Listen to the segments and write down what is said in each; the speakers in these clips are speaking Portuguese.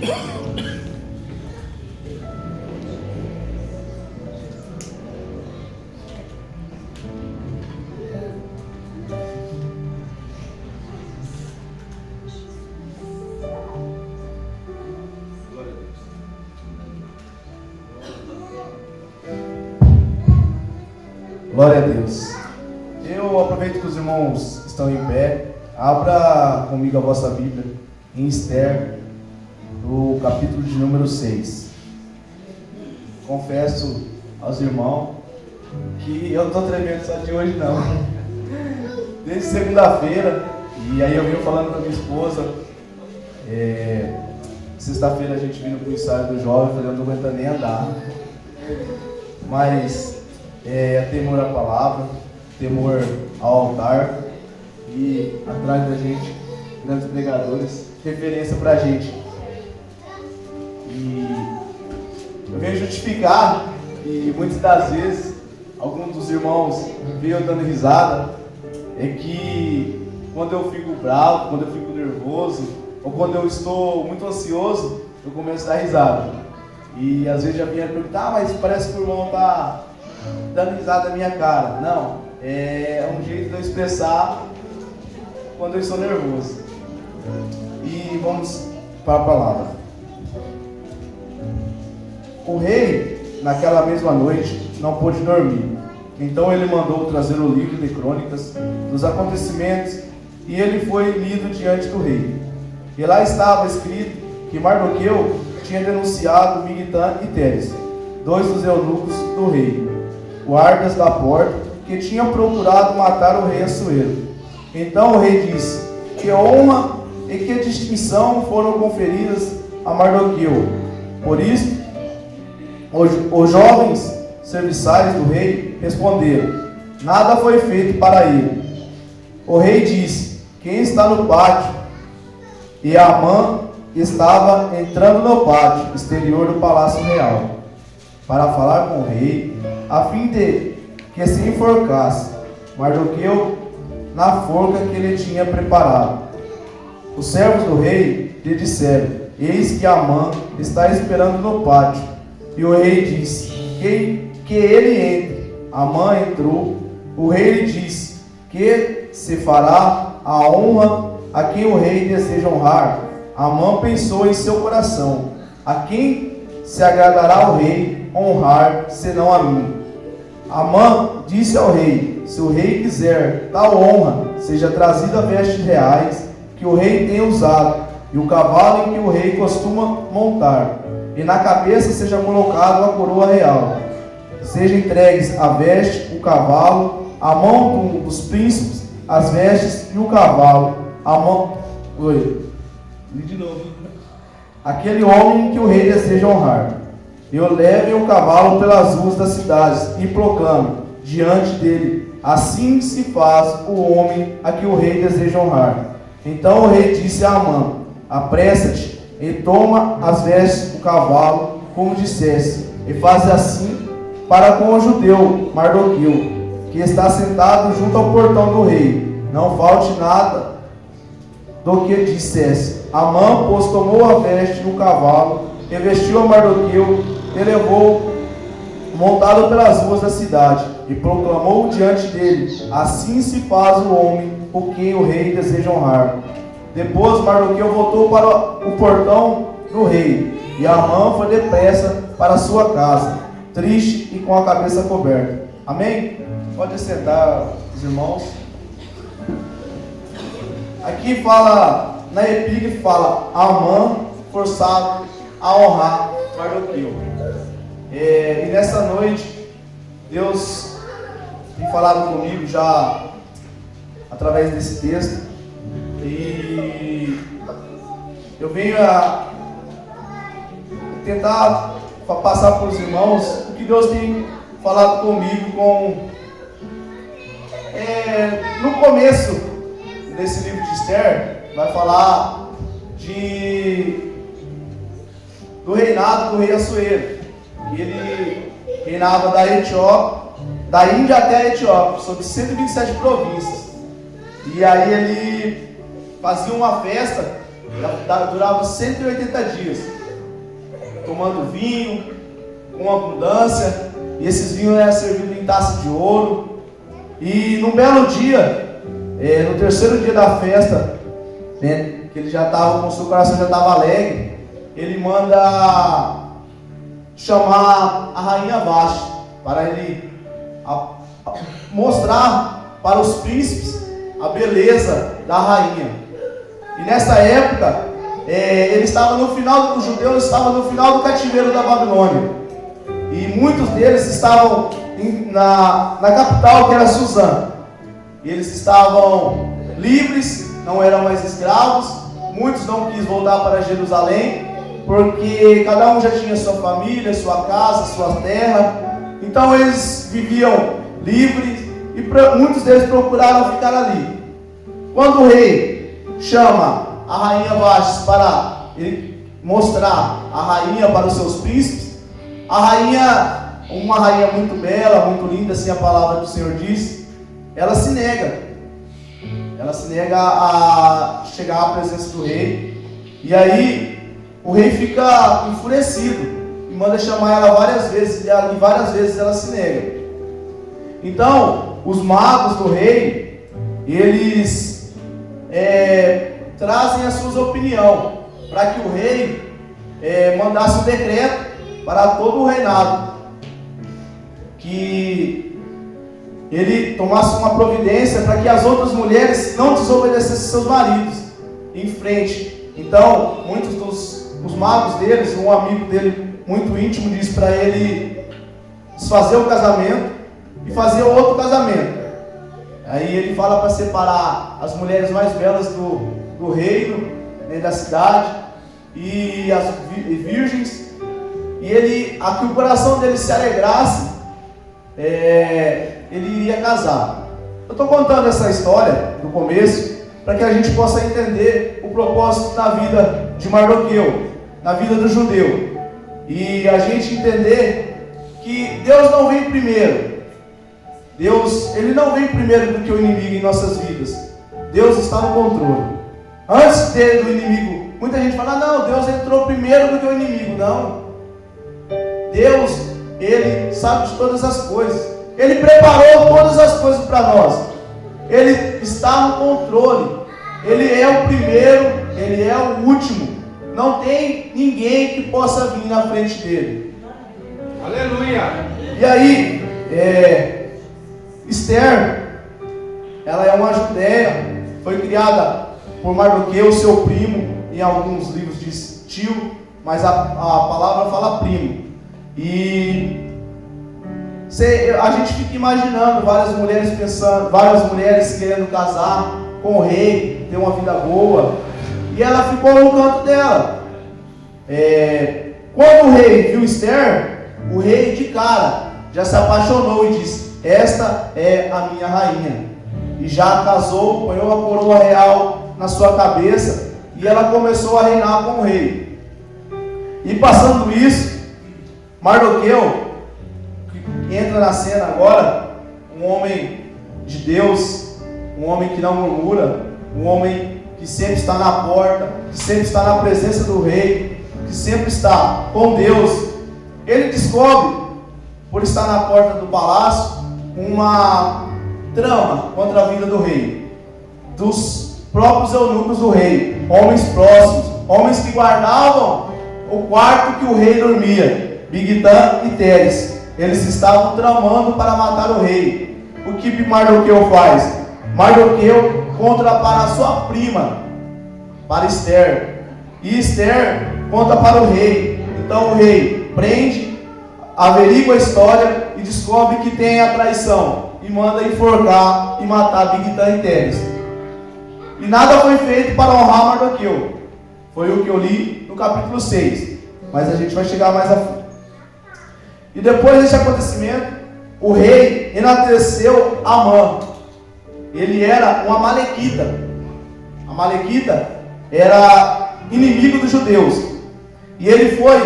Glória a Deus. Eu aproveito que os irmãos estão em pé. Abra comigo a vossa Bíblia em Esther, no capítulo de número 6. Confesso aos irmãos que eu não estou tremendo só de hoje não. Desde segunda-feira, e aí eu venho falando com a minha esposa. Sexta-feira a gente vindo para o ensaio do jovem, falei, eu não aguento nem andar. Mas temor à palavra, temor ao altar e atrás da gente, grandes pregadores, referência pra gente. E eu venho justificar, e muitas das vezes, alguns dos irmãos veio dando risada, é que quando eu fico bravo, quando eu fico nervoso, ou quando eu estou muito ansioso, eu começo a dar risada. E às vezes já vinha perguntar, mas parece que o irmão está dando risada na minha cara. Não, é um jeito de eu expressar quando eu estou nervoso. E vamos para a palavra. O rei, naquela mesma noite, não pôde dormir. Então ele mandou trazer o livro de crônicas dos acontecimentos e ele foi lido diante do rei. E lá estava escrito que Mardoqueu tinha denunciado Bigtan e Teres, dois dos eunucos do rei, guardas da porta, que tinham procurado matar o rei Assuero. Então o rei disse: que honra e que distinção foram conferidas a Mardoqueu. Por isso, os jovens serviçais do rei responderam: nada foi feito para ele. O rei disse: quem está no pátio? E Amã estava entrando no pátio exterior do palácio real para falar com o rei, a fim de que se enforcasse Mardoqueu na forca que ele tinha preparado. Os servos do rei lhe disseram: eis que Amã está esperando no pátio. E o rei disse: que ele entre. Amã entrou. O rei lhe disse: que se fará a honra a quem o rei deseja honrar. Amã pensou em seu coração: a quem se agradará o rei honrar, senão a mim? Amã disse ao rei: se o rei quiser tal honra, seja trazida vestes reais que o rei tem usado, e o cavalo em que o rei costuma montar, e na cabeça seja colocado a coroa real. Seja entregues a veste, o cavalo, a mão dos príncipes, as vestes e o cavalo, a mão... De novo. Aquele homem que o rei deseja honrar. Eu leve o cavalo pelas ruas das cidades e proclame diante dele: assim se faz o homem a que o rei deseja honrar. Então o rei disse a Amã: apressa-te e toma as vestes do cavalo, como dissesse, e faz assim para com o judeu Mardoqueu, que está sentado junto ao portão do rei. Não falte nada do que dissesse. Amã, pois, tomou a veste do cavalo, e vestiu a Mardoqueu, e levou montado pelas ruas da cidade, e proclamou diante dele: assim se faz o homem por quem o rei deseja honrar. Depois Mardoqueu voltou para o portão do rei, e Amã foi depressa para sua casa, triste e com a cabeça coberta. Amém? Pode sentar, os irmãos. Aqui fala, na epígrafe fala: Amã forçado a honrar Mardoqueu. E nessa noite, Deus tem falado comigo já através desse texto, e eu venho a tentar passar para os irmãos o que Deus tem falado comigo no começo desse livro de Esther. Vai falar do reinado do rei Assuero. Ele reinava da Índia até a Etiópia, sobre 127 províncias. E aí ele fazia uma festa durava 180 dias, tomando vinho com abundância, e esses vinhos eram servidos em taça de ouro. E num belo dia, no terceiro dia da festa, né, que ele já estava com o seu coração já estava alegre, ele manda chamar a rainha Vasti para ele mostrar para os príncipes a beleza da rainha. E nessa época, ele estava no final, os judeus estavam no final do cativeiro da Babilônia, e muitos deles estavam na capital, que era Suzã. E eles estavam livres, não eram mais escravos. Muitos não quis voltar para Jerusalém, porque cada um já tinha sua família, sua casa, sua terra. Então eles viviam livres, e muitos deles procuraram ficar ali. Quando o rei chama a rainha Vasti para ele mostrar a rainha para os seus príncipes, a rainha, uma rainha muito bela, muito linda, assim a palavra do Senhor diz, ela se nega a chegar à presença do rei. E aí o rei fica enfurecido e manda chamar ela várias vezes, e várias vezes ela se nega. Então os magos do rei, eles trazem as suas opiniões para que o rei mandasse um decreto para todo o reinado, que ele tomasse uma providência para que as outras mulheres não desobedecessem seus maridos em frente. Então, muitos dos magos deles, um amigo dele muito íntimo, disse para ele desfazer o casamento e fazer outro casamento. Aí ele fala para separar as mulheres mais belas do reino, né, da cidade, e as virgens, e a que o coração dele se alegrasse, ele iria casar. Eu estou contando essa história do começo para que a gente possa entender o propósito da vida de Mardoqueu, na vida do judeu, e a gente entender que Deus não vem primeiro. Deus, ele não vem primeiro do que o inimigo em nossas vidas. Deus está no controle. Antes do inimigo, muita gente fala, não, Deus entrou primeiro do que o inimigo. Não. Deus, ele sabe de todas as coisas. Ele preparou todas as coisas para nós. Ele está no controle. Ele é o primeiro, ele é o último. Não tem ninguém que possa vir na frente dele. Aleluia! E aí, Esther, ela é uma judeia, foi criada por Mardoqueu, seu primo. Em alguns livros diz tio, mas a palavra fala primo. E a gente fica imaginando várias mulheres pensando, várias mulheres querendo casar com o rei, ter uma vida boa, e ela ficou no canto dela. Quando o rei viu Esther, o rei de cara já se apaixonou e disse, esta é a minha rainha, e já casou, põe uma coroa real na sua cabeça, e ela começou a reinar com o rei. E passando isso, Mardoqueu, que entra na cena agora, um homem de Deus, um homem que não murmura, um homem que sempre está na porta, que sempre está na presença do rei, que sempre está com Deus. Ele descobre, por estar na porta do palácio, uma trama contra a vida do rei, dos próprios eunucos do rei, homens próximos, homens que guardavam o quarto que o rei dormia, Bigtã e Teres. Eles estavam tramando para matar o rei. O que Mardoqueu faz? Mardoqueu conta para a sua prima, para Esther, e Esther conta para o rei. Então o rei prende, averigua a história e descobre que tem a traição, e manda enforcar e matar Bigtã e Teres. E nada foi feito para honrar Mardoqueu. Foi o que eu li no capítulo 6, mas a gente vai chegar mais à frente. E depois desse acontecimento, o rei enalteceu Amã. Ele era um amalequita. Amalequita era inimigo dos judeus. E ele foi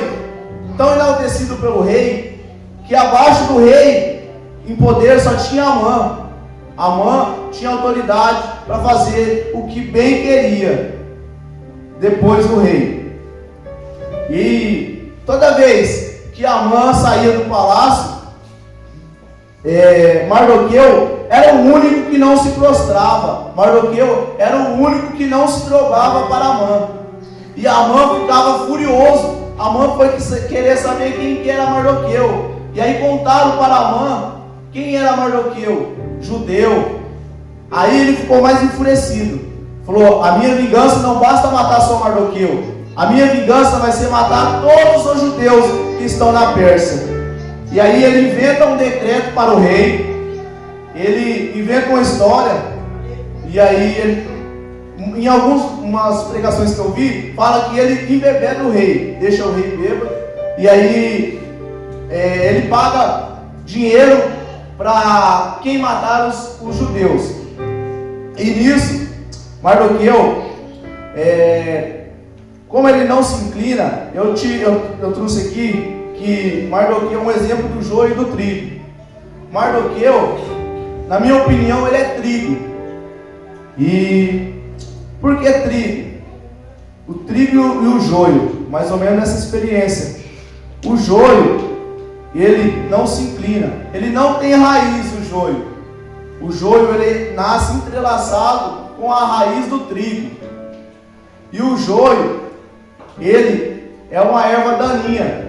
tão enaltecido pelo rei, que abaixo do rei, em poder, só tinha Amã. Amã tinha autoridade para fazer o que bem queria. depois do rei. E toda vez que Amã saía do palácio, Mardoqueu era o único que não se prostrava. Mardoqueu era o único que não se dobrava para Amã. E Amã ficava furioso. Amã foi querer saber quem que era Mardoqueu. E aí contaram para Amã quem era Mardoqueu, judeu. Aí ele ficou mais enfurecido. Falou: a minha vingança não basta matar só Mardoqueu. A minha vingança vai ser matar todos os judeus que estão na Pérsia. E aí ele inventa um decreto para o rei. Ele inventa uma história. E aí em algumas pregações que eu vi, fala que ele embebeda o rei, deixa o rei bêbado. E aí ele paga dinheiro para quem matar os judeus. E nisso, Mardoqueu, como ele não se inclina, eu trouxe aqui que Mardoqueu é um exemplo do joio e do trigo. Mardoqueu, na minha opinião, ele é trigo. E por que trigo? O trigo e o joio, mais ou menos nessa experiência. O joio, ele não se inclina, ele não tem raiz, o joio. O joio, ele nasce entrelaçado com a raiz do trigo. E o joio, ele é uma erva daninha.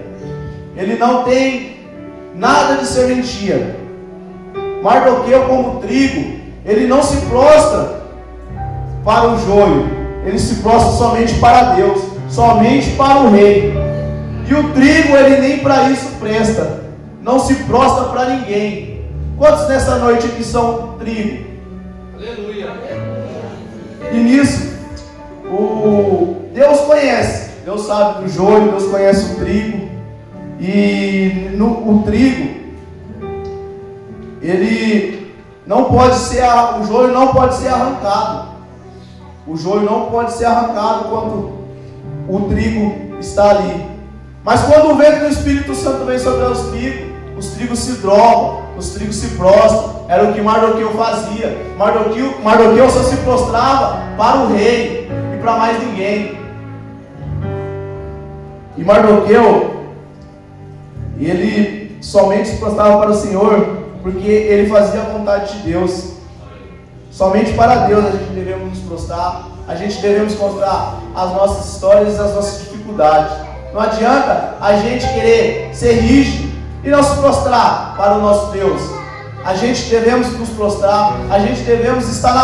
Ele não tem nada de serventia. Mardoqueu, como trigo, ele não se prostra para o joio. Ele se prostra somente para Deus, somente para o rei. E o trigo, ele nem para isso presta. Não se prostra para ninguém. Quantos nessa noite aqui são trigo? Aleluia. E nisso, Deus conhece. Deus sabe do joio, Deus conhece o trigo. E o trigo, ele não pode ser, o joio não pode ser arrancado. O joio não pode ser arrancado quando o trigo está ali. Mas quando o vento do Espírito Santo vem sobre os trigos se dobram, os trigos se prostram. Era o que Mardoqueu fazia. Mardoqueu só se prostrava para o rei e para mais ninguém. E Mardoqueu, ele somente se prostrava para o Senhor, porque ele fazia a vontade de Deus. Somente para Deus a gente devemos nos prostrar. A gente devemos contar as nossas histórias e as nossas dificuldades. Não adianta a gente querer ser rígido e não se prostrar para o nosso Deus. A gente devemos nos prostrar. A gente devemos estar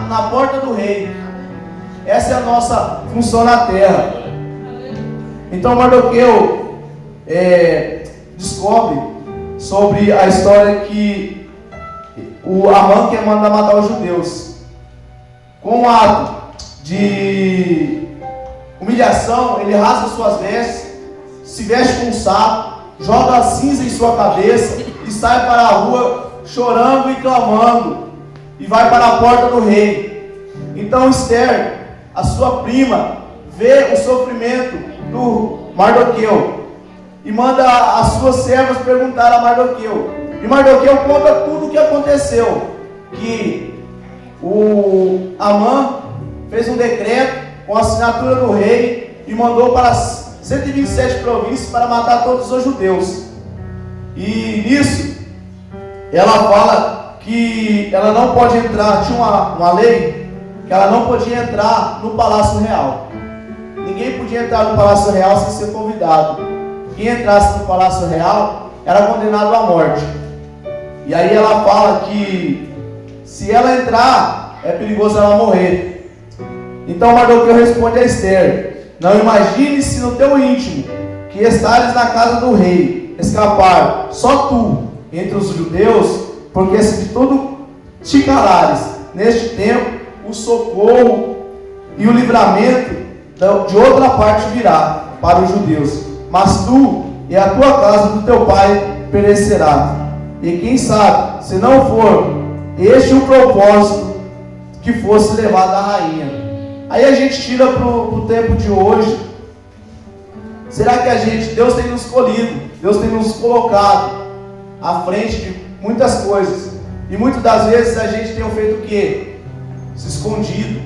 na porta do rei. Essa é a nossa função na terra. Então Mardoqueu descobre sobre a história que o Amã quer mandar matar os judeus. Com um ato de humilhação, ele rasga suas vestes, se veste com um saco, joga cinza em sua cabeça e sai para a rua chorando e clamando, e vai para a porta do rei. Então Esther, a sua prima, vê o sofrimento do Mardoqueu e manda as suas servas perguntar a Mardoqueu. E Mardoqueu conta tudo o que aconteceu, que o Amã fez um decreto com a assinatura do rei e mandou para 127 províncias para matar todos os judeus. E nisso, ela fala que ela não pode entrar, tinha uma lei, que ela não podia entrar no Palácio Real. Ninguém podia entrar no Palácio Real sem ser convidado. Quem entrasse no Palácio Real era condenado à morte. E aí ela fala que se ela entrar, é perigoso ela morrer. Então Mardoqueu responde a Esther: não imagine se no teu íntimo, que estares na casa do rei, escapar só tu entre os judeus, porque se de tudo te calares, neste tempo o socorro e o livramento de outra parte virá para os judeus, mas tu e a tua casa do teu pai perecerá. E quem sabe, se não for este o propósito que fosse levado à rainha. Aí a gente tira para o tempo de hoje. Será que Deus tem nos escolhido, Deus tem nos colocado à frente de muitas coisas, e muitas das vezes a gente tem feito o quê? Se escondido,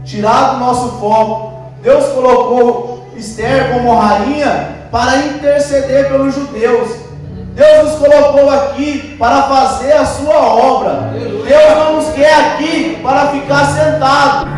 tirado do nosso foco. Deus colocou Esther como rainha para interceder pelos judeus. Deus nos colocou aqui para fazer a sua obra. Deus não nos quer aqui para ficar sentado.